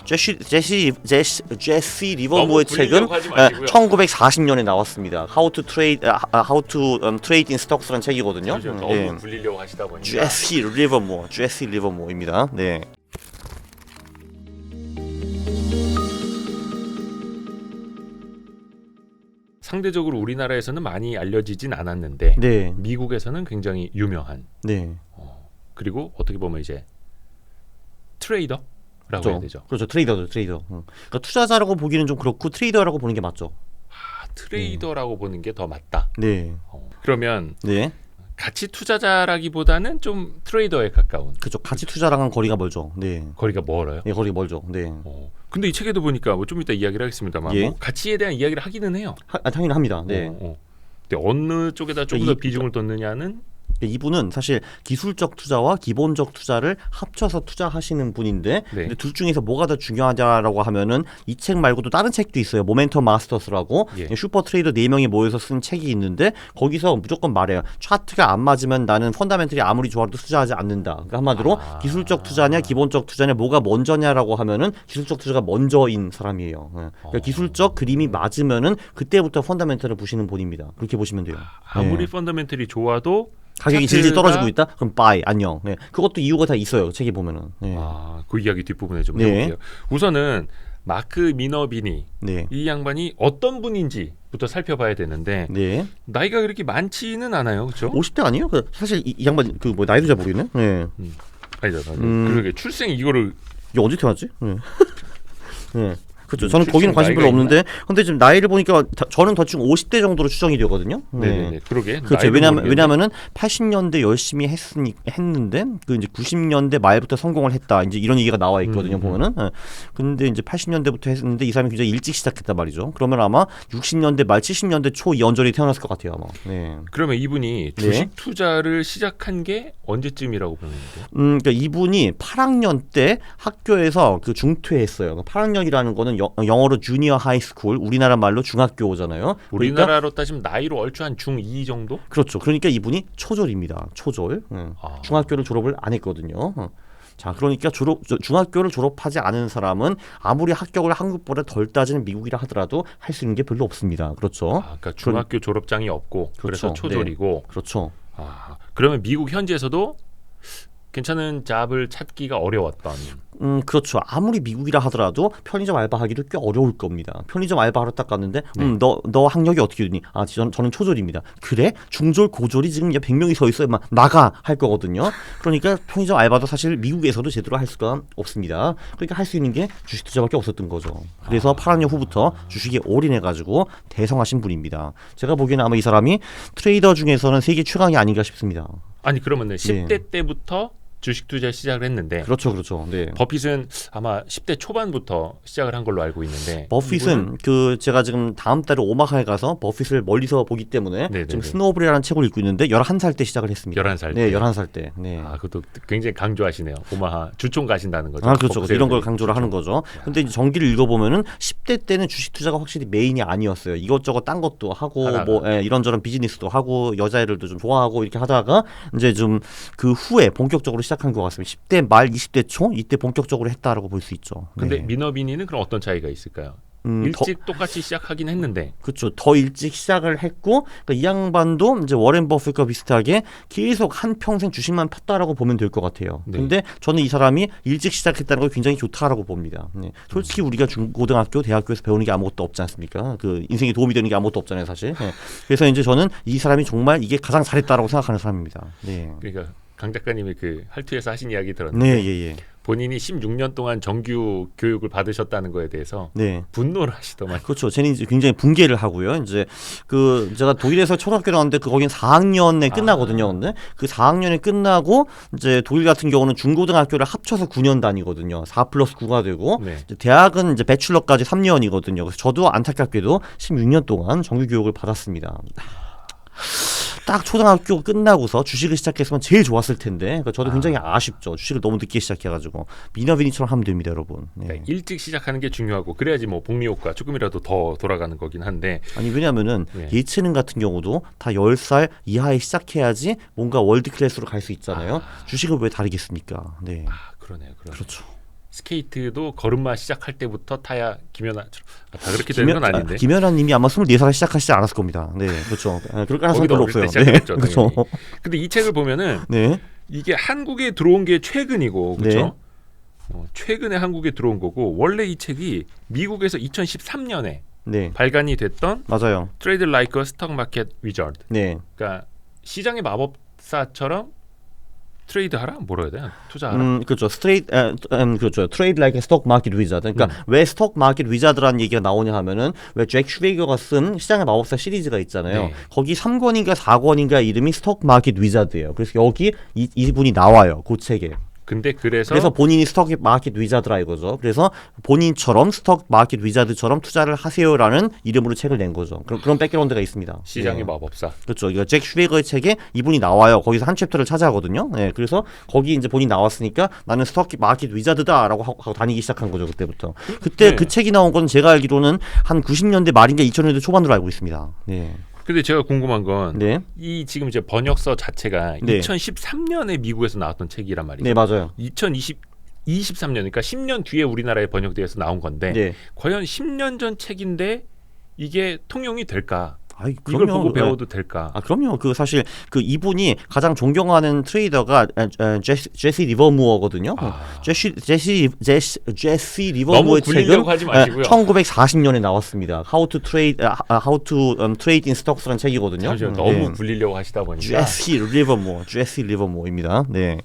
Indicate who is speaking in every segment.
Speaker 1: 제시 리버모어의 책은 1940년에 나왔습니다. How to Trade in Stocks라는 책이거든요.
Speaker 2: 너무 불리려고 하시다 보니까
Speaker 1: 제시 리버모어입니다. 네.
Speaker 2: 상대적으로 우리나라에서는 많이 알려지진 않았는데
Speaker 1: 네.
Speaker 2: 미국에서는 굉장히 유명한.
Speaker 1: 네.
Speaker 2: 그리고 어떻게 보면 이제 트레이더라고
Speaker 1: 그렇죠.
Speaker 2: 해야 되죠.
Speaker 1: 그렇죠. 트레이더. 그러니까 투자자라고 보기는 좀 그렇고 트레이더라고 보는 게 맞죠.
Speaker 2: 트레이더라고 보는 게 더 맞다.
Speaker 1: 네.
Speaker 2: 그러면
Speaker 1: 네.
Speaker 2: 가치 투자자라기보다는 좀 트레이더에 가까운.
Speaker 1: 그렇죠. 가치 투자랑은 거리가 멀죠. 네.
Speaker 2: 거리가 멀어요.
Speaker 1: 네, 거리가 멀죠. 네.
Speaker 2: 근데 이 책에도 보니까 뭐 좀 이따 이야기를 하겠습니다만
Speaker 1: 예.
Speaker 2: 뭐 가치에 대한 이야기를 하기는 해요.
Speaker 1: 당연히 합니다. 네.
Speaker 2: 근데 어느 쪽에다 조금 더 비중을 뒀느냐는
Speaker 1: 이분은 사실 기술적 투자와 기본적 투자를 합쳐서 투자하시는 분인데 근데 둘 중에서 뭐가 더 중요하냐라고 하면은 이 책 말고도 다른 책도 있어요. 모멘텀 마스터스라고 슈퍼 트레이더 4명이 모여서 쓴 책이 있는데 거기서 무조건 말해요. 차트가 안 맞으면 나는 펀다멘털이 아무리 좋아도 투자하지 않는다. 그러니까 한마디로 기술적 투자냐 기본적 투자냐 뭐가 먼저냐라고 하면은 기술적 투자가 먼저인 사람이에요. 그러니까 기술적 그림이 맞으면은 그때부터 펀다멘털을 보시는 분입니다. 그렇게 보시면 돼요.
Speaker 2: 아무리 펀다멘털이 좋아도
Speaker 1: 가격이 질질 떨어지고 있다? 그럼 바이 안녕. 네. 그것도 이유가 다 있어요. 책에 보면은. 네.
Speaker 2: 그 이야기 뒷부분에 좀 해볼게요. 우선은 마크 미너비니 이 양반이 어떤 분인지부터 살펴봐야 되는데 나이가 그렇게 많지는 않아요, 그렇죠?
Speaker 1: 50대 아니에요? 사실 이 양반 그 뭐 나이도 잘 모르겠네. 네.
Speaker 2: 아니다. 그러게 출생 이거를
Speaker 1: 이게 언제 태어났지? 네. 그렇죠. 저는 거기는 관심 별로 없는데, 근데 지금 나이를 보니까 저는 대충 50대 정도로 추정이 되거든요.
Speaker 2: 네, 그러게.
Speaker 1: 그렇죠. 왜냐면은 80년대 열심히 했는데 그 이제 90년대 말부터 성공을 했다. 이제 이런 얘기가 나와 있거든요. 보면은. 근데 이제 80년대부터 했는데 이 사람이 굉장히 일찍 시작했단 말이죠. 그러면 아마 60년대 말 70년대 초 연절이 태어났을 것 같아요. 아마. 네.
Speaker 2: 그러면 이분이 주식 투자를 시작한 게 언제쯤이라고 보는데요?
Speaker 1: 그러니까 이분이 8학년 때 학교에서 그 중퇴했어요. 8학년이라는 거는 영어로 주니어 하이스쿨, 우리나라 말로 중학교잖아요.
Speaker 2: 우리나라로 따지면 나이로 얼추 한 중2 정도?
Speaker 1: 그렇죠. 그러니까 이분이 초졸입니다. 초졸. 중학교를 졸업을 안 했거든요. 자, 그러니까 중학교를 졸업하지 않은 사람은 아무리 합격을 한국보다 덜 따지는 미국이라 하더라도 할 수 있는 게 별로 없습니다. 그렇죠.
Speaker 2: 그러니까 중학교 졸업장이 없고 그래서 초졸이고.
Speaker 1: 네. 그렇죠.
Speaker 2: 그러면 미국 현지에서도 괜찮은 잡을 찾기가 어려웠던.
Speaker 1: 그렇죠. 아무리 미국이라 하더라도 편의점 알바하기도 꽤 어려울 겁니다. 편의점 알바하러 딱 갔는데 너 학력이 어떻게 되니? 저는 초졸입니다. 그래? 중졸, 고졸이 지금 100명이 서 있어요. 막 나가 할 거거든요. 그러니까 편의점 알바도 사실 미국에서도 제대로 할 수가 없습니다. 그러니까 할 수 있는 게 주식 투자밖에 없었던 거죠. 그래서 8학년 후부터 주식에 올인해가지고 대성하신 분입니다. 제가 보기에는 아마 이 사람이 트레이더 중에서는 세계 최강이 아닌가 싶습니다.
Speaker 2: 아니 그러면 10대 때부터 주식 투자 시작을 했는데
Speaker 1: 그렇죠. 네.
Speaker 2: 버핏은 아마 10대 초반부터 시작을 한 걸로 알고 있는데
Speaker 1: 버핏은 제가 지금 다음 달에 오마하에 가서 버핏을 멀리서 보기 때문에 지금 스노우볼이라는 책을 읽고 있는데 11살 때 시작을 했습니다.
Speaker 2: 11살 때.
Speaker 1: 네, 11살 때. 네.
Speaker 2: 그것도 굉장히 강조하시네요. 오마하 주총 가신다는 거죠.
Speaker 1: 그렇죠. 이런 걸 강조를 하는 거죠. 근데 이제 전기를 읽어보면은 10대 때는 주식 투자가 확실히 메인이 아니었어요. 이것저것 딴 것도 하고 이런저런 비즈니스도 하고 여자애들도 좀 좋아하고 이렇게 하다가 이제 좀 그 후에 본격적으로 시작한 것 같습니다. 10대 말 20대 초 이때 본격적으로 했다라고 볼 수 있죠.
Speaker 2: 근데 미너비니는 그럼 어떤 차이가 있을까요? 일찍 똑같이 시작하긴 했는데
Speaker 1: 그렇죠. 더 일찍 시작을 했고 그러니까 이 양반도 이제 워렌 버핏과 비슷하게 계속 한 평생 주식만 팠다라고 보면 될 것 같아요. 근데 저는 이 사람이 일찍 시작했다는 걸 굉장히 좋다라고 봅니다. 솔직히 우리가 중고등학교, 대학교에서 배우는 게 아무것도 없지 않습니까? 그 인생에 도움이 되는 게 아무것도 없잖아요, 사실. 그래서 이제 저는 이 사람이 정말 이게 가장 잘했다라고 생각하는 사람입니다.
Speaker 2: 그러니까 강 작가님이 그 할투에서 하신 이야기 들었는데
Speaker 1: 예.
Speaker 2: 본인이 16년 동안 정규 교육을 받으셨다는 거에 대해서 분노를 하시더만.
Speaker 1: 그렇죠. 쟤는 이제 굉장히 붕괴를 하고요. 이제 제가 독일에서 초등학교 나왔는데 거긴 4학년에 끝나거든요. 근데 그 4학년에 끝나고 이제 독일 같은 경우는 중고등학교를 합쳐서 9년 다니거든요. 4+9가 되고 이제 대학은 이제 배출러까지 3년이거든요. 그래서 저도 안타깝게도 16년 동안 정규 교육을 받았습니다. 딱 초등학교 끝나고서 주식을 시작했으면 제일 좋았을 텐데 그러니까 저도 굉장히 아쉽죠. 주식을 너무 늦게 시작해가지고 미너비니처럼 하면 됩니다, 여러분.
Speaker 2: 그러니까 일찍 시작하는 게 중요하고 그래야지 뭐 복리 효과 조금이라도 더 돌아가는 거긴 한데
Speaker 1: 왜냐하면은 예체능 같은 경우도 다 10살 이하에 시작해야지 뭔가 월드 클래스로 갈 수 있잖아요. 주식은 왜 다르겠습니까?
Speaker 2: 그러네요.
Speaker 1: 그렇죠.
Speaker 2: 스케이트도 걸음마 시작할 때부터 타야 김연아처럼 다 그렇게 되는 건 아닌데.
Speaker 1: 김연아님이 아마 24살에 시작하시지 않았을 겁니다. 네, 그렇죠. 그럴 가능성이 별로 없어요.
Speaker 2: 네, 그렇죠. 근데 이 책을 보면은
Speaker 1: 네.
Speaker 2: 이게 한국에 들어온 게 최근이고, 그렇죠?
Speaker 1: 네.
Speaker 2: 최근에 한국에 들어온 거고 원래 이 책이 미국에서 2013년에
Speaker 1: 네.
Speaker 2: 발간이 됐던
Speaker 1: 맞아요.
Speaker 2: Trade Like a Stock Market Wizard.
Speaker 1: 네.
Speaker 2: 그러니까 시장의 마법사처럼 트레이드하라? 뭐라 해야 돼? 투자하라?
Speaker 1: 그렇죠. 그렇죠. Trade Like a Stock Market Wizard. 그러니까 왜 스톡 마켓 위자드라는 얘기가 나오냐 하면은 왜 잭 슈베이거가 쓴 시장의 마법사 시리즈가 있잖아요.
Speaker 2: 네.
Speaker 1: 거기 3권인가 4권인가 이름이 스톡 마켓 위자드예요. 그래서 여기 이분이 나와요. 그 책에.
Speaker 2: 근데 그래서
Speaker 1: 본인이 스톡 마켓 위자드라 이거죠. 그래서 본인처럼 스톡 마켓 위자드처럼 투자를 하세요라는 이름으로 책을 낸 거죠. 그런 백그라운드가 있습니다.
Speaker 2: 시장의
Speaker 1: 네.
Speaker 2: 마법사.
Speaker 1: 그렇죠. 이거 잭 슈베이거의 책에 이분이 나와요. 거기서 한 챕터를 차지하거든요. 네, 그래서 거기 이제 본인 나왔으니까 나는 스톡 마켓 위자드다라고 하고 다니기 시작한 거죠. 그때부터. 그때
Speaker 2: 네.
Speaker 1: 그 책이 나온 건 제가 알기로는 한 90년대 말인가 2000년대 초반으로 알고 있습니다. 네.
Speaker 2: 근데 제가 궁금한 건
Speaker 1: 네.
Speaker 2: 이 지금 이제 번역서 자체가
Speaker 1: 네.
Speaker 2: 2013년에 미국에서 나왔던 책이란 말이죠.
Speaker 1: 네, 맞아요.
Speaker 2: 23년 그러니까 10년 뒤에 우리나라에 번역돼서 나온 건데
Speaker 1: 네.
Speaker 2: 과연 10년 전 책인데 이게 통용이 될까?
Speaker 1: 아이,
Speaker 2: 이걸
Speaker 1: 그럼요.
Speaker 2: 보고 배워도 될까?
Speaker 1: 그럼요. 그 사실 그 이분이 가장 존경하는 트레이더가 제시 리버무어거든요. 제시 리버무어의
Speaker 2: 너무 굴리려고 하지 마시고요.
Speaker 1: 1940년에 나왔습니다. How to Trade in Stocks라는 책이거든요.
Speaker 2: 잠시만요. 너무 굴리려고 하시다 보니까
Speaker 1: 제시 리버무어입니다. 네.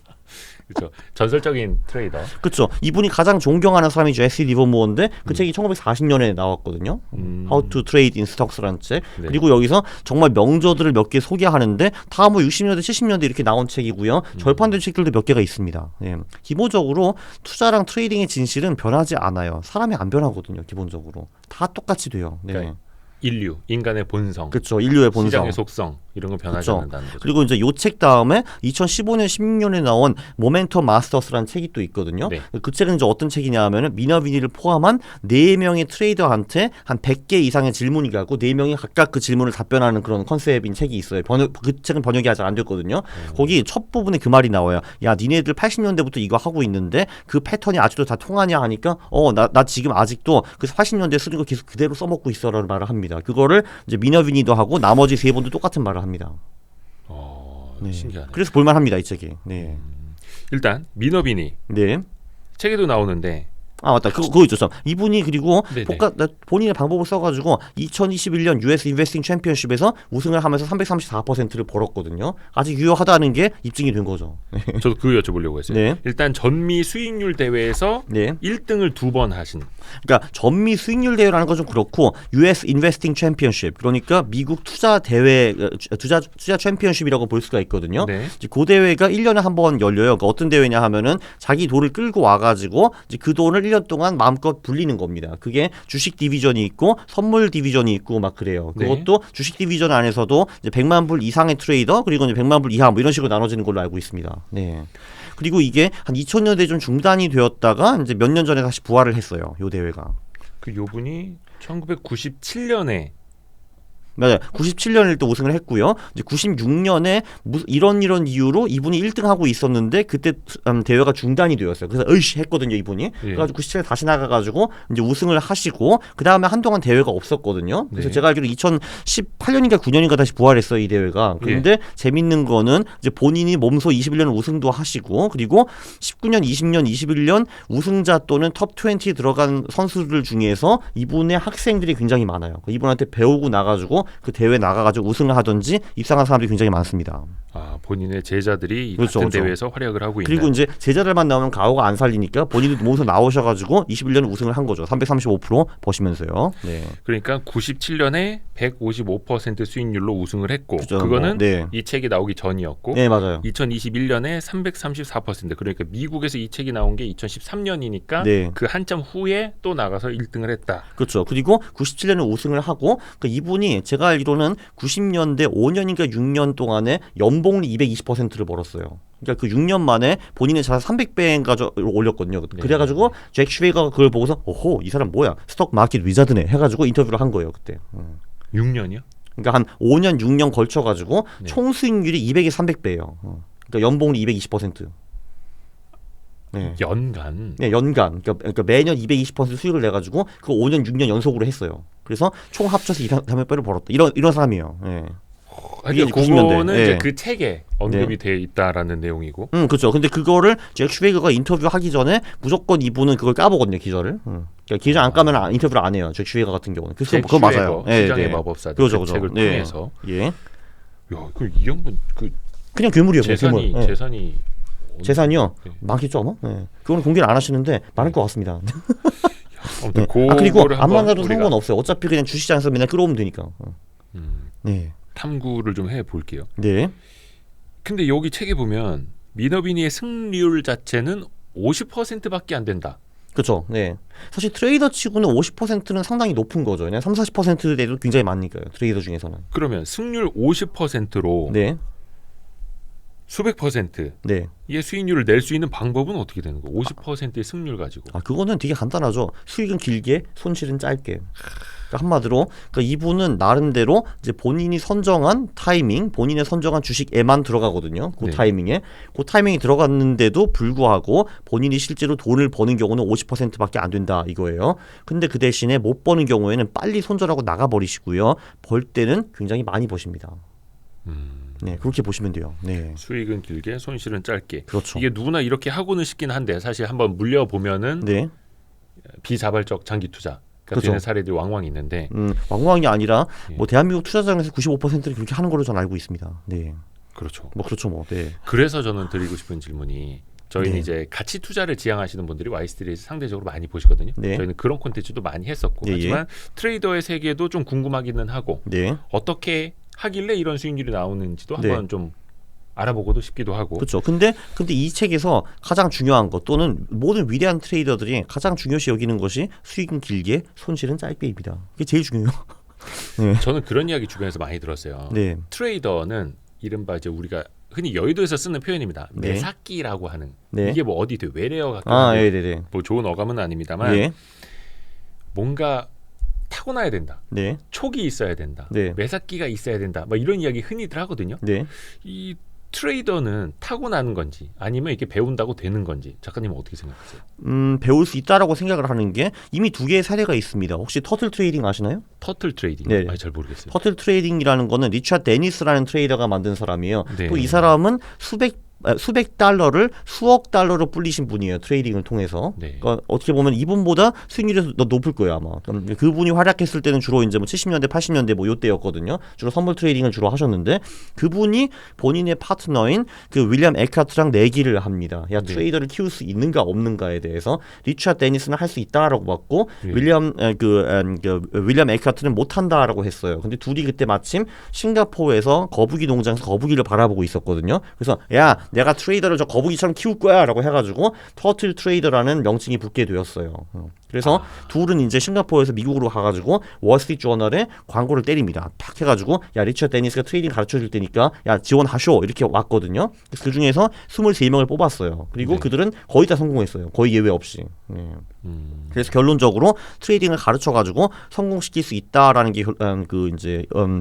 Speaker 2: 그렇죠. 전설적인 트레이더.
Speaker 1: 그렇죠. 이분이 가장 존경하는 사람이 제시 리버무어인데 그 책이 1940년에 나왔거든요. How to Trade in Stocks라는 책.
Speaker 2: 네.
Speaker 1: 그리고 여기서 정말 명저들을 몇 개 소개하는데 다 뭐 60년대, 70년대 이렇게 나온 책이고요. 절판된 책들도 몇 개가 있습니다. 네. 기본적으로 투자랑 트레이딩의 진실은 변하지 않아요. 사람이 안 변하거든요. 기본적으로 다 똑같이 돼요. 네.
Speaker 2: 그러니까 인간의 본성.
Speaker 1: 그렇죠. 인류의 본성.
Speaker 2: 시장의 속성 이런 건 변하지
Speaker 1: 그렇죠.
Speaker 2: 않는다는 거죠.
Speaker 1: 그리고 이제 요 책 다음에 2015년, 16년에 나온 모멘텀 마스터스라는 책이 또 있거든요.
Speaker 2: 네.
Speaker 1: 그 책은 이제 어떤 책이냐 하면은 미너비니를 포함한 4명의 트레이더한테 한 100개 이상의 질문이 가고 4명이 각각 그 질문을 답변하는 그런 컨셉인 책이 있어요. 그 책은 번역이 아직 안 됐거든요. 거기 첫 부분에 그 말이 나와요. 야, 니네들 80년대부터 이거 하고 있는데 그 패턴이 아직도 다 통하냐 하니까 나 지금 아직도 그 80년대 쓰는 거 계속 그대로 써먹고 있어라는 말을 합니다. 그거를 이제 미너비니도 하고 나머지 3분도 똑같은 말을 합니다. 네.
Speaker 2: 신기하네.
Speaker 1: 그래서 볼만합니다 이 책이. 네.
Speaker 2: 일단 미너비니
Speaker 1: 네.
Speaker 2: 책에도 나오는데
Speaker 1: 맞다. 그거 있었어. 이분이 그리고
Speaker 2: 네네.
Speaker 1: 본인의 방법을 써가지고 2021년 US 인베스팅 챔피언십에서 우승을 하면서 334%를 벌었거든요. 아직 유효하다는 게 입증이 된 거죠.
Speaker 2: 저도 그거 여쭤보려고 했어요.
Speaker 1: 네.
Speaker 2: 일단 전미 수익률 대회에서
Speaker 1: 네.
Speaker 2: 1등을 2번 하신.
Speaker 1: 그러니까 전미 수익률 대회라는 건 좀 그렇고 US 인베스팅 챔피언십 그러니까 미국 투자 대회 투자 챔피언십이라고 볼 수가 있거든요.
Speaker 2: 네.
Speaker 1: 이제 그 대회가 1년에 한 번 열려요. 그러니까 어떤 대회냐 하면은 자기 돈을 끌고 와가지고 이제 그 돈을 1년 동안 마음껏 불리는 겁니다. 그게 주식 디비전이 있고 선물 디비전이 있고 막 그래요. 그것도 네. 주식 디비전 안에서도 이제 100만 불 이상의 트레이더 그리고 이제 100만 불 이하 뭐 이런 식으로 나눠지는 걸로 알고 있습니다. 네. 그리고 이게 한 2000년대에 좀 중단이 되었다가 이제 몇 년 전에 다시 부활을 했어요. 요 대회가.
Speaker 2: 그 요분이 1997년에
Speaker 1: 맞아요. 97년에 또 우승을 했고요. 이제 96년에 이런 이유로 이분이 1등하고 있었는데 그때 대회가 중단이 되었어요. 그래서 으이씨 했거든요, 이분이. 예. 그래가지고 97년에 다시 나가가지고 이제 우승을 하시고 그 다음에 한동안 대회가 없었거든요. 그래서 네. 제가 알기로 2018년인가 9년인가 다시 부활했어요, 이 대회가. 그런데 예. 재밌는 거는 이제 본인이 몸소 21년 우승도 하시고 그리고 19년, 20년, 21년 우승자 또는 톱 20 들어간 선수들 중에서 이분의 학생들이 굉장히 많아요. 이분한테 배우고 나가지고 그 대회 나가가지고 우승을 하든지 입상한 사람들이 굉장히 많습니다.
Speaker 2: 본인의 제자들이
Speaker 1: 그렇죠,
Speaker 2: 같은
Speaker 1: 그렇죠.
Speaker 2: 대회에서 활약을 하고 있는.
Speaker 1: 그리고 이제 제자들만 나오면 가오가 안 살리니까 본인도 몸에서 나오셔가지고 21년 우승을 한 거죠. 335% 버시면서요. 네.
Speaker 2: 그러니까 97년에 155% 수익률로 우승을 했고
Speaker 1: 그렇죠,
Speaker 2: 그거는
Speaker 1: 네.
Speaker 2: 이 책이 나오기 전이었고
Speaker 1: 네, 맞아요.
Speaker 2: 2021년에 334% 그러니까 미국에서 이 책이 나온 게 2013년이니까
Speaker 1: 네.
Speaker 2: 그 한참 후에 또 나가서 1등을 했다.
Speaker 1: 그렇죠. 그리고 97년에 우승을 하고 그 이분이 제가 알기로는 90년대 5년인가 6년 동안에 연봉을 220%를 벌었어요. 그러니까 그 6년 만에 본인의 자산 300배인가 올렸거든요.
Speaker 2: 네.
Speaker 1: 그래가지고 잭 슈베이거가 그걸 보고서 오호 이 사람 뭐야 스톡 마켓 위자드네 해가지고 인터뷰를 한 거예요 그때.
Speaker 2: 6년이요?
Speaker 1: 그러니까 한 5년 6년 걸쳐가지고
Speaker 2: 네.
Speaker 1: 총 수익률이 200에 300배예요. 그러니까 연봉이 220%. 네.
Speaker 2: 연간?
Speaker 1: 네, 연간. 그러니까 매년 220% 수익을 내가지고 그거 5년, 6년 연속으로 했어요. 그래서 총 합쳐서 2,300배를 벌었다. 이런 사람이에요. 네.
Speaker 2: 이게 90년대. 이제 그 책에 언급이 되어 있다라는 내용이고.
Speaker 1: 그렇죠. 근데 그거를 잭 슈웨이거가 인터뷰하기 전에 무조건 이분은 그걸 까보거든요, 기절을. 그러니까 기절 안 까면 인터뷰를 안 해요. 잭 슈웨이거 같은 경우는. 그래서 그거 맞아요.
Speaker 2: 시장의 마법사.
Speaker 1: 그렇죠.
Speaker 2: 책을 통해서.
Speaker 1: 예.
Speaker 2: 야, 이 양반
Speaker 1: 그냥 괴물이에요. 재산이요?
Speaker 2: 네.
Speaker 1: 많겠죠, 아마? 네. 그거는 공개를 안 하시는데 많을 것 같습니다.
Speaker 2: 네.
Speaker 1: 그리고 안 만나도 상관없어요. 어차피 그냥 주시장에서 맨날 끌어오면 되니까. 네.
Speaker 2: 탐구를 좀 해볼게요.
Speaker 1: 네.
Speaker 2: 근데 여기 책에 보면 미너비니의 승률 자체는 50%밖에 안 된다.
Speaker 1: 그렇죠. 네. 사실 트레이더 치고는 50%는 상당히 높은 거죠. 그냥 30-40%대도 굉장히 많으니까요. 트레이더 중에서는.
Speaker 2: 그러면 승률 50%로
Speaker 1: 네.
Speaker 2: 수백 %의
Speaker 1: 네.
Speaker 2: 수익률을 낼 수 있는 방법은 어떻게 되는 거예요? 50%의 승률 가지고.
Speaker 1: 그거는 되게 간단하죠. 수익은 길게, 손실은 짧게. 그러니까 한마디로 이분은 나름대로 이제 본인이 선정한 타이밍, 본인의 선정한 주식에만 들어가거든요. 그 타이밍에. 그 타이밍이 들어갔는데도 불구하고 본인이 실제로 돈을 버는 경우는 50%밖에 안 된다 이거예요. 근데 그 대신에 못 버는 경우에는 빨리 손절하고 나가버리시고요. 벌 때는 굉장히 많이 버십니다. 네, 그렇게 보시면 돼요. 네.
Speaker 2: 수익은 길게, 손실은 짧게.
Speaker 1: 그렇죠.
Speaker 2: 이게 누구나 이렇게 하고는 싶긴 한데 사실 한번 물려 보면은 비자발적 장기 투자 되는 사례들이 왕왕 있는데
Speaker 1: 왕왕이 아니라 뭐 대한민국 투자자에서 95%는 그렇게 하는 걸로 저는 알고 있습니다. 네.
Speaker 2: 그렇죠.
Speaker 1: 네.
Speaker 2: 그래서 저는 드리고 싶은 질문이 저희는 이제 가치 투자를 지향하시는 분들이 와이스트리트에서 상대적으로 많이 보시거든요. 저희는 그런 콘텐츠도 많이 했었고 하지만 트레이더의 세계도 좀 궁금하기는 하고 어떻게 하길래 이런 수익률이 나오는지도 한번 좀 알아보고도 싶기도 하고.
Speaker 1: 그렇죠. 근데 이 책에서 가장 중요한 것 또는 모든 위대한 트레이더들이 가장 중요시 여기는 것이 수익은 길게, 손실은 짧게입니다. 그게 제일 중요해요.
Speaker 2: 네. 저는 그런 이야기 주변에서 많이 들었어요. 트레이더는 이른바 이제 우리가 흔히 여의도에서 쓰는 표현입니다. 매사기라고 하는 이게 뭐 어디 되게 외래어 같긴 한데 뭐 좋은 어감은 아닙니다만 뭔가 타고나야 된다. 촉이 있어야 된다. 매사기가 있어야 된다. 막 이런 이야기 흔히들 하거든요. 이 트레이더는 타고나는 건지 아니면 이렇게 배운다고 되는 건지 작가님은 어떻게 생각하세요?
Speaker 1: 배울 수 있다라고 생각을 하는 게 이미 2개의 사례가 있습니다. 혹시 터틀 트레이딩 아시나요?
Speaker 2: 터틀 트레이딩? 아니, 잘 모르겠어요.
Speaker 1: 터틀 트레이딩이라는 거는 리차드 데니스라는 트레이더가 만든 사람이에요. 또 이 사람은 수백 달러를 수억 달러로 불리신 분이에요. 트레이딩을 통해서. 그러니까 어떻게 보면 이분보다 수익률이 더 높을 거예요 아마. 그분이 활약했을 때는 주로 이제 뭐 70년대, 80년대 뭐 요때였거든요. 주로 선물 트레이딩을 주로 하셨는데 그분이 본인의 파트너인 그 윌리엄 에카트랑 내기를 합니다. 트레이더를 키울 수 있는가 없는가에 대해서 리차드 데니스는 할 수 있다라고 봤고 윌리엄 에카트는 못한다라고 했어요. 근데 둘이 그때 마침 싱가포르에서 거북이 농장에서 거북이를 바라보고 있었거든요. 그래서 내가 트레이더를 저 거북이처럼 키울 거야 라고 해가지고 터틀 트레이더라는 명칭이 붙게 되었어요. 그래서 둘은 이제 싱가포르에서 미국으로 가가지고 월스트리트 저널에 광고를 때립니다. 탁 해가지고 리처드 데니스가 트레이딩 가르쳐줄 테니까 지원하쇼 이렇게 왔거든요. 그 중에서 23명을 뽑았어요. 그리고 그들은 거의 다 성공했어요. 거의 예외 없이. 그래서 결론적으로 트레이딩을 가르쳐가지고 성공시킬 수 있다라는 게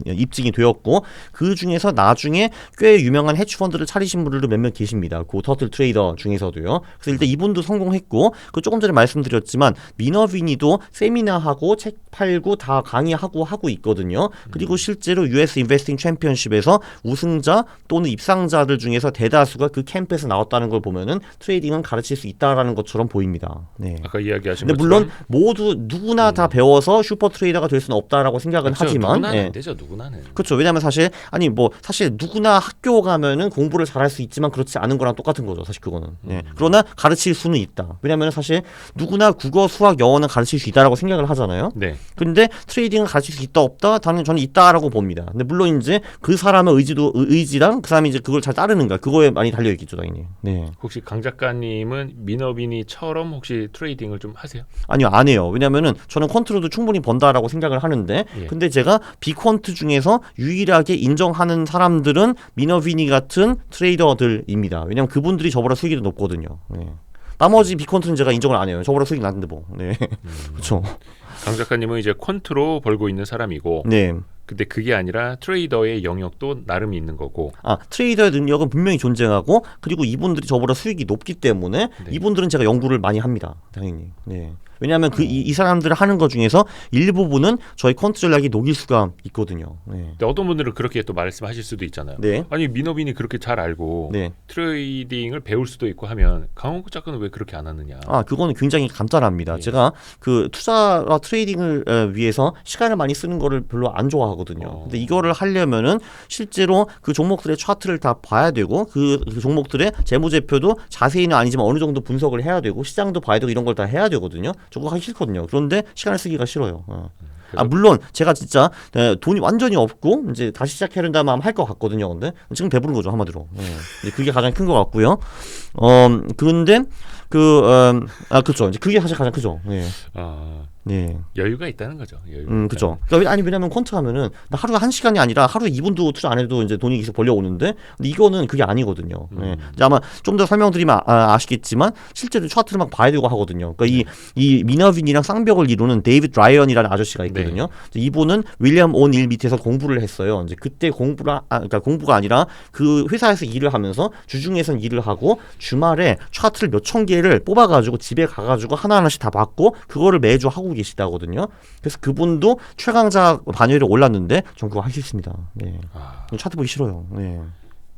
Speaker 1: 입증이 되었고 그 중에서 나중에 꽤 유명한 헤지펀드를 차리신 분들도 몇몇 계십니다. 그 터틀 트레이더 중에서도요. 그래서 일단 이분도 성공했고 그 조금 전에 말씀드렸지만 미너비니도 세미나하고 책 팔고 다 강의하고 하고 있거든요. 그리고 실제로 US 인베스팅 챔피언십에서 우승자 또는 입상자들 중에서 대다수가 그 캠프에서 나왔다는 걸 보면은 트레이딩은 가르칠 수 있다라는 것처럼 보입니다.
Speaker 2: 아까 이야기하신
Speaker 1: 근데 물론 모두 누구나 다 배워서 슈퍼 트레이더가 될 수는 없다라고 생각은 하지만
Speaker 2: 누구나는 안 되죠. 누구나는.
Speaker 1: 그렇죠. 왜냐하면 사실 누구나 학교 가면은 공부를 잘할 수 있지만 그렇지 않은 거랑 똑같은 거죠. 사실 그거는. 그러나 가르칠 수는 있다. 왜냐하면 사실 누구나 국어, 수학, 영어는 가르칠 수 있다라고 생각을 하잖아요. 근데 트레이딩은 가르칠 수 있다 없다? 저는 있다라고 봅니다. 근데 물론 이제 그 사람의 의지랑 그 사람이 이제 그걸 잘 따르는가 그거에 많이 달려 있겠죠, 당연히.
Speaker 2: 혹시 강 작가님은 미너비니처럼 혹시 트레이딩을 좀 하세요?
Speaker 1: 아니요, 안 해요. 왜냐면은 저는 퀀트로도 충분히 번다라고 생각을 하는데 근데 제가 비퀀트 중에서 유일하게 인정하는 사람들은 미너비니 같은 트레이더들입니다. 왜냐면 그분들이 저보다 수익이 더 높거든요. 나머지 비퀀트는 제가 인정을 안 해요. 저보다 수익이 낮은데 뭐. 그렇죠.
Speaker 2: 강 작가님은 이제 퀀트로 벌고 있는 사람이고 근데 그게 아니라 트레이더의 영역도 나름 있는 거고.
Speaker 1: 트레이더의 능력은 분명히 존재하고 그리고 이분들이 저보다 수익이 높기 때문에 네. 이분들은 제가 연구를 많이 합니다. 당연히. 네. 왜냐하면 이 사람들을 하는 것 중에서 일부분은 저희 퀀트 전략이 녹일 수가 있거든요. 네.
Speaker 2: 근데 어떤 분들은 그렇게 또 말씀하실 수도 있잖아요. 네. 아니 민업인이 그렇게 잘 알고 네. 트레이딩을 배울 수도 있고 하면 강원국 작가는 왜 그렇게 안 하느냐?
Speaker 1: 그거는 굉장히 간단합니다. 네. 제가 그 투자와 트레이딩을 위해서 시간을 많이 쓰는 거를 별로 안 좋아하거든요. 근데 이거를 하려면은 실제로 그 종목들의 차트를 다 봐야 되고 그 종목들의 재무제표도 자세히는 아니지만 어느 정도 분석을 해야 되고 시장도 봐야 되고 이런 걸 다 해야 되거든요. 저거 하기 싫거든요. 그런데 시간을 쓰기가 싫어요. 물론 제가 진짜 돈이 완전히 없고 이제 다시 시작해야 된다면 할 것 같거든요. 근데 지금 배부른 거죠 한마디로. 그게 가장 큰 것 같고요. 그런데 그렇죠. 이제 그게 사실 가장 크죠. 네.
Speaker 2: 네. 여유가 있다는 거죠.
Speaker 1: 그렇죠. 그러니까 왜냐면 퀀트 하면은 나 하루에 1시간이 아니라 하루에 2분도 투자 안 해도 이제 돈이 계속 벌려오는데 근데 이거는 그게 아니거든요. 네. 이제 아마 좀 더 설명드리면 아시겠지만 실제로 차트를 막 봐야 되고 하거든요. 그러니까 이 미너빈이랑 쌍벽을 이루는 데이비드 라이언이라는 아저씨가 있거든요. 네. 이분은 윌리엄 오닐 밑에서 공부를 했어요. 이제 그때 그러니까 공부가 아니라 그 회사에서 일을 하면서 주중에선 일을 하고 주말에 차트를 몇천 개를 뽑아가지고 집에 가가지고 하나하나씩 다 받고 그거를 매주 하고 계시다거든요. 그래서 그분도 최강자 반열에 올랐는데 전 그거 하기 싫습니다. 네. 차트 보기 싫어요. 네.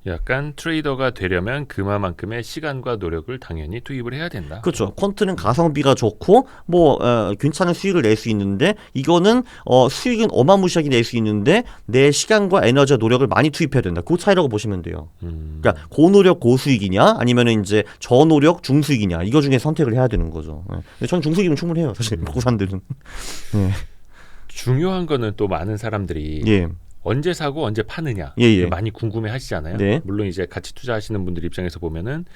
Speaker 2: 약간 트레이더가 되려면 그만큼의 시간과 노력을 당연히 투입을 해야 된다.
Speaker 1: 그렇죠. 퀀트는 가성비가 좋고 괜찮은 수익을 낼 수 있는데 이거는 수익은 어마무시하게 낼 수 있는데 내 시간과 에너지와 노력을 많이 투입해야 된다. 그 차이라고 보시면 돼요. 그러니까 고노력 고수익이냐 아니면은 이제 저노력 중수익이냐 이거 중에 선택을 해야 되는 거죠. 근데 저는 중수익이면 충분해요. 사실 먹고 산 데는. 네.
Speaker 2: 중요한 거는 또 많은 사람들이 언제 사고 언제 파느냐 많이 궁금해 하시잖아요. 네. 물론 이제 같이 투자하시는 분들 입장에서 보면은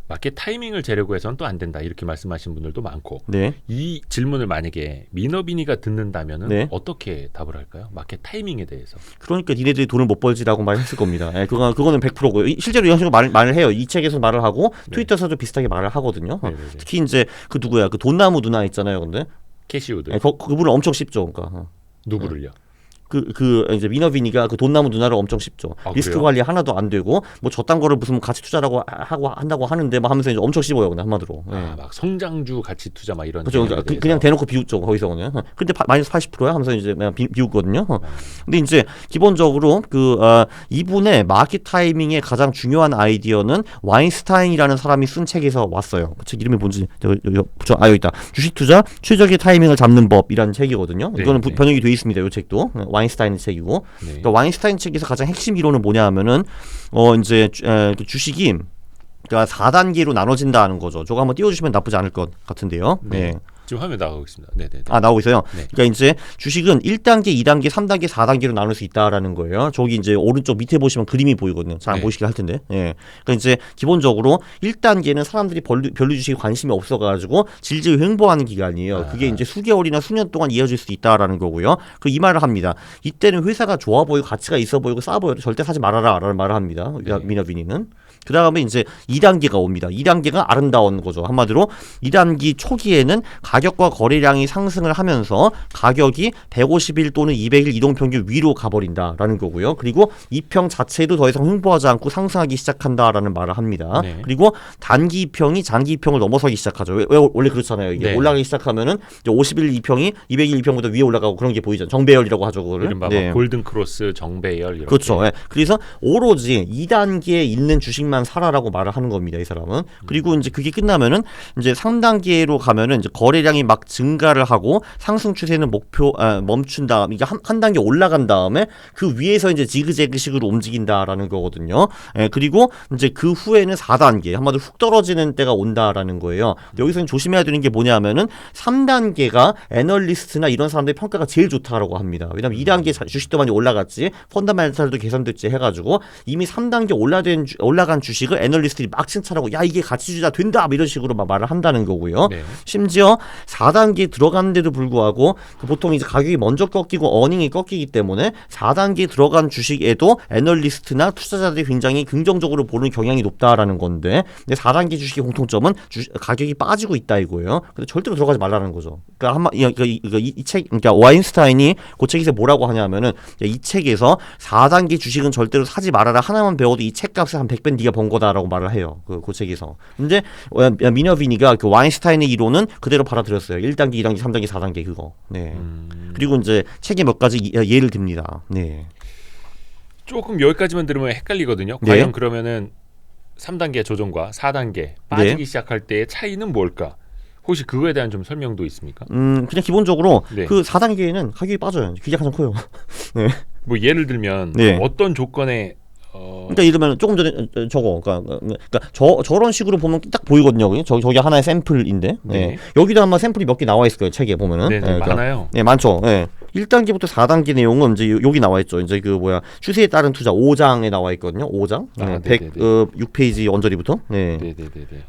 Speaker 2: 마켓 타이밍을 재려고 해서는 또 안 된다 이렇게 말씀하시는 분들도 많고 이 질문을 만약에 민어빈이가 듣는다면은 어떻게 답을 할까요? 마켓 타이밍에 대해서.
Speaker 1: 그러니까 니네들이 돈을 못 벌지라고 말했을 겁니다. 그거는 100%고요. 실제로 이런 식으로 말을 해요. 이 책에서 말을 하고 트위터에서도 비슷하게 말을 하거든요. 특히 이제 그 누구야? 그 돈나무 누나 있잖아요. 근데
Speaker 2: 캐시우드.
Speaker 1: 그분은 엄청 쉽죠. 그러니까.
Speaker 2: 누구를요?
Speaker 1: 이제 미너비니가 그 돈나무 누나를 엄청 씹죠. 리스크 관리 하나도 안 되고 뭐 저딴 거를 무슨 가치 투자라고 한다고 하는데 막 하면서 이제 엄청 씹어요. 그냥 한마디로.
Speaker 2: 막 성장주 가치 투자 막 이런.
Speaker 1: 그렇죠. 그냥 대놓고 비웃죠. 거기서는. 근데 마이너스 80%야 하면서 이제 그냥 비웃거든요. 근데 이제 기본적으로 이분의 마켓 타이밍의 가장 중요한 아이디어는 와인스타인이라는 사람이 쓴 책에서 왔어요. 그 책 이름이 뭔지 여기 있다. 주식 투자 최적의 타이밍을 잡는 법이라는 책이거든요. 이거는 번역이 돼 있습니다. 이 책도. 와인스타인 책이고 그러니까 와인스타인 책에서 가장 핵심 이론은 뭐냐면은 이제 주식이 그러니까 4단계로 나눠진다는 거죠. 저거 한번 띄워주시면 나쁘지 않을 것 같은데요. 네.
Speaker 2: 지금 화면 나가고 있습니다. 네네.
Speaker 1: 나오고 있어요. 네. 그러니까 이제 주식은 1단계, 2단계, 3단계, 4단계로 나눌 수 있다라는 거예요. 저기 이제 오른쪽 밑에 보시면 그림이 보이거든요. 잘 안 보이시긴 할 텐데. 예. 그러니까 이제 기본적으로 1단계는 사람들이 별로 주식에 관심이 없어가지고 질질 횡보하는 기간이에요. 그게 이제 수개월이나 수년 동안 이어질 수 있다라는 거고요. 이 말을 합니다. 이때는 회사가 좋아 보이고 가치가 있어 보이고 싸 보여도 절대 사지 말아라라는 말을 합니다. 미너비니는. 그 다음에 이제 2단계가 옵니다. 2단계가 아름다운 거죠. 한마디로 2단계 초기에는 가격과 거래량이 상승을 하면서 가격이 150일 또는 200일 이동평균 위로 가버린다라는 거고요. 그리고 이평 자체도 더 이상 횡보하지 않고 상승하기 시작한다라는 말을 합니다. 그리고 단기 이평이 장기 이평을 넘어서기 시작하죠. 왜 원래 그렇잖아요. 이게 올라가기 시작하면은 이제 50일 이평이 200일 이평보다 위에 올라가고 그런 게 보이죠. 정배열이라고 하죠. 그거를.
Speaker 2: 골든 크로스, 정배열 이렇게.
Speaker 1: 그렇죠. 그래서 오로지 2단계에 있는 주식만 사라라고 말을 하는 겁니다. 이 사람은. 그리고 이제 그게 끝나면은 이제 3단계로 가면은 이제 거래량이 막 증가를 하고 상승 추세는 멈춘 다음 이게 한 단계 올라간 다음에 그 위에서 이제 지그재그식으로 움직인다라는 거거든요. 그리고 이제 그 후에는 4단계 한마디로 훅 떨어지는 때가 온다라는 거예요. 여기서는 조심해야 되는 게 뭐냐면은 3단계가 애널리스트나 이런 사람들의 평가가 제일 좋다라고 합니다. 왜냐면 2단계 주식도 많이 올라갔지 펀더멘탈도 개선됐지 해가지고 이미 3단계 올라간 주식을 애널리스트들이 막 칭찬하고 야 이게 가치 주자 된다 이런 식으로 막 말을 한다는 거고요. 네. 심지어 4단계 들어갔는데도 불구하고 보통 이제 가격이 먼저 꺾이고 어닝이 꺾이기 때문에 4단계 들어간 주식에도 애널리스트나 투자자들이 굉장히 긍정적으로 보는 경향이 높다라는 건데 4단계 주식의 공통점은 가격이 빠지고 있다 이거예요. 근데 절대로 들어가지 말라는 거죠. 그러니까 이 책, 그러니까 와인스타인이 그 책에서 뭐라고 하냐면은 이 책에서 4단계 주식은 절대로 사지 말아라 하나만 배워도 이 책값을 한 100배 네가 번 거다라고 말을 해요. 그 책에서. 근데 미너비니가 그 와인스타인의 이론은 그대로 받아들였어요. 1단계, 2단계, 3단계, 4단계 그거. 네. 그리고 이제 책에 몇 가지 예를 듭니다. 네.
Speaker 2: 조금 여기까지만 들으면 헷갈리거든요. 과연 그러면은 3단계 조정과 4단계 빠지기 시작할 때의 차이는 뭘까? 혹시 그거에 대한 좀 설명도 있습니까?
Speaker 1: 그냥 기본적으로 그 4단계에는 가격이 빠져요. 그게 가장 커요. 네.
Speaker 2: 뭐 예를 들면 어떤 조건에
Speaker 1: 그러니까 예를 들면 조금 전에 그러니까 저런 식으로 보면 딱 보이거든요. 저기 하나의 샘플인데 여기도 아마 샘플이 몇 개 나와 있을 거예요. 책에 보면은.
Speaker 2: 그러니까, 많아요.
Speaker 1: 네, 많죠. 1단계부터 4단계 내용은 이제 여기 나와 있죠. 이제 그 추세에 따른 투자 5장에 나와 있거든요. 5장. 106페이지 언저리부터. 네.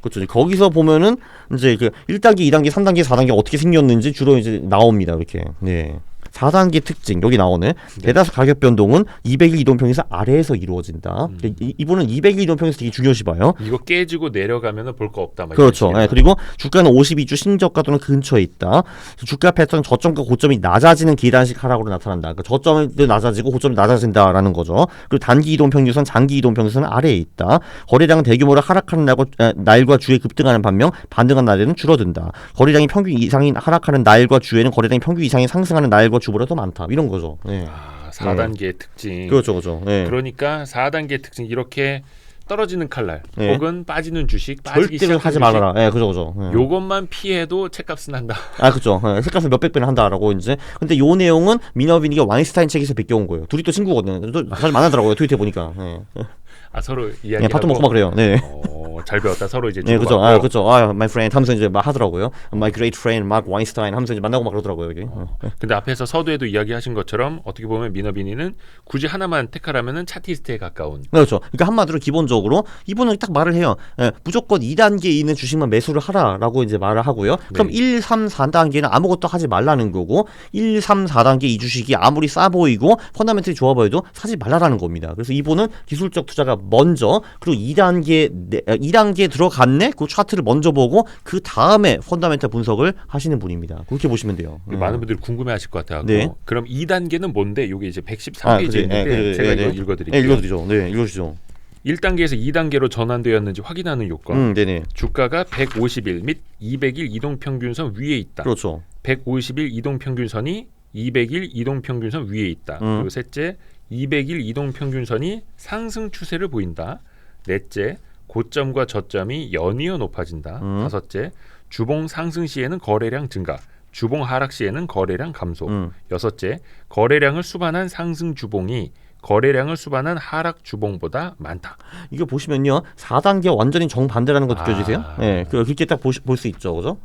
Speaker 1: 그렇죠. 거기서 보면은 이제 그 1단계, 2단계, 3단계, 4단계 어떻게 생겼는지 주로 이제 나옵니다. 이렇게. 네. 4단계 특징 여기 나오네. 대다수 가격 변동은 200일 이동평균선 아래에서 이루어진다. 이분은 200일 이동평균선 되게 중요시 봐요.
Speaker 2: 이거 깨지고 내려가면은 볼 거 없다.
Speaker 1: 그렇죠. 그리고 주가는 52주 신저가 또는 근처에 있다. 주가 패턴 저점과 고점이 낮아지는 계단식 하락으로 나타난다. 그러니까 저점이 낮아지고 고점이 낮아진다라는 거죠. 그리고 단기 이동평균선, 장기 이동평균선은 아래에 있다. 거래량은 대규모로 하락하는 날과 주에 급등하는 반면 반등한 날에는 줄어든다. 거래량이 평균 이상인 하락하는 날과 주에는 거래량이 평균 이상이 상승하는 날과 주보다 더 많다. 이런 거죠.
Speaker 2: 4단계의 특징.
Speaker 1: 그렇죠.
Speaker 2: 그러니까 4단계 특징 이렇게 떨어지는 칼날 혹은 빠지는 주식 빠지기
Speaker 1: 절대로 하지 말아라. 그죠.
Speaker 2: 요것만 피해도 책값은 한다.
Speaker 1: 그렇죠. 책값을 몇백 배는 한다라고 이제. 근데 요 내용은 미너비니가 와인스타인 책에서 베껴온 거예요. 둘이 또 친구거든요. 또 사실 만나더라고요. 트위터에 보니까.
Speaker 2: 서로 이야기.
Speaker 1: 밥도 먹고 막 그래요. 네.
Speaker 2: 잘 배웠다 서로 이제.
Speaker 1: 그렇죠. 그렇죠. my friend 하면서 이제 막 하더라고요. My great friend Mark Weinstein 하면서 이제 만나고 막 그러더라고요 여기.
Speaker 2: 근데 앞에서 서두에도 이야기하신 것처럼 어떻게 보면 미너비니는 굳이 하나만 택하라면은 차티스트에 가까운.
Speaker 1: 그렇죠. 그러니까 한마디로 기본적으로 이분은 딱 말을 해요. 무조건 2단계에 있는 주식만 매수를 하라라고 이제 말을 하고요. 그럼 1, 3, 4단계는 아무것도 하지 말라는 거고 1, 3, 4단계 이 주식이 아무리 싸 보이고 펀더멘털이 좋아 보여도 사지 말라라는 겁니다. 그래서 이분은 기술적 투자가 먼저 그리고 2단계 들어갔네? 그 차트를 먼저 보고 그 다음에 펀더멘털 분석을 하시는 분입니다. 그렇게 보시면 돼요.
Speaker 2: 많은 분들이 궁금해하실 것 같아요. 그럼 2단계는 뭔데? 이게 이제 113페이지에 있는데 제가 이거 읽어드릴게요.
Speaker 1: 읽어드리죠. 읽어주죠.
Speaker 2: 1단계에서 2단계로 전환되었는지 확인하는 요건. 주가가 150일 및 200일 이동평균선 위에 있다.
Speaker 1: 그렇죠.
Speaker 2: 150일 이동평균선이 200일 이동평균선 위에 있다. 그리고 셋째, 200일 이동평균선이 상승 추세를 보인다. 넷째, 고점과 저점이 연이어 높아진다. 다섯째, 주봉 상승 시에는 거래량 증가, 주봉 하락 시에는 거래량 감소. 여섯째, 거래량을 수반한 상승 주봉이 거래량을 수반한 하락 주봉보다 많다. 이거
Speaker 1: 보시면요, 4단계 완전히 정반대라는 거 느껴지세요? 그렇게 딱 볼 수 있죠, 그죠?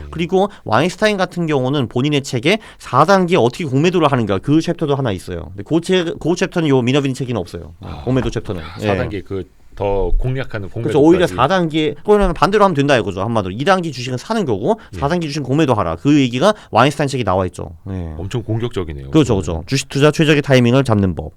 Speaker 1: 그리고 와인스타인 같은 경우는 본인의 책에 4단계 어떻게 공매도를 하는가 그 챕터도 하나 있어요. 그 챕터는 요 미너비니 책에는 없어요. 공매도 챕터는.
Speaker 2: 4단계 더 공략하는 공매도.
Speaker 1: 그렇죠. 오히려 4단계 그거는 반대로 하면 된다 이거죠. 한마디로 2단계 주식은 사는 거고 4단계 주식은 공매도 하라. 그 얘기가 와인스타인 책에 나와 있죠.
Speaker 2: 엄청 공격적이네요.
Speaker 1: 그렇죠. 주식 투자 최적의 타이밍을 잡는 법.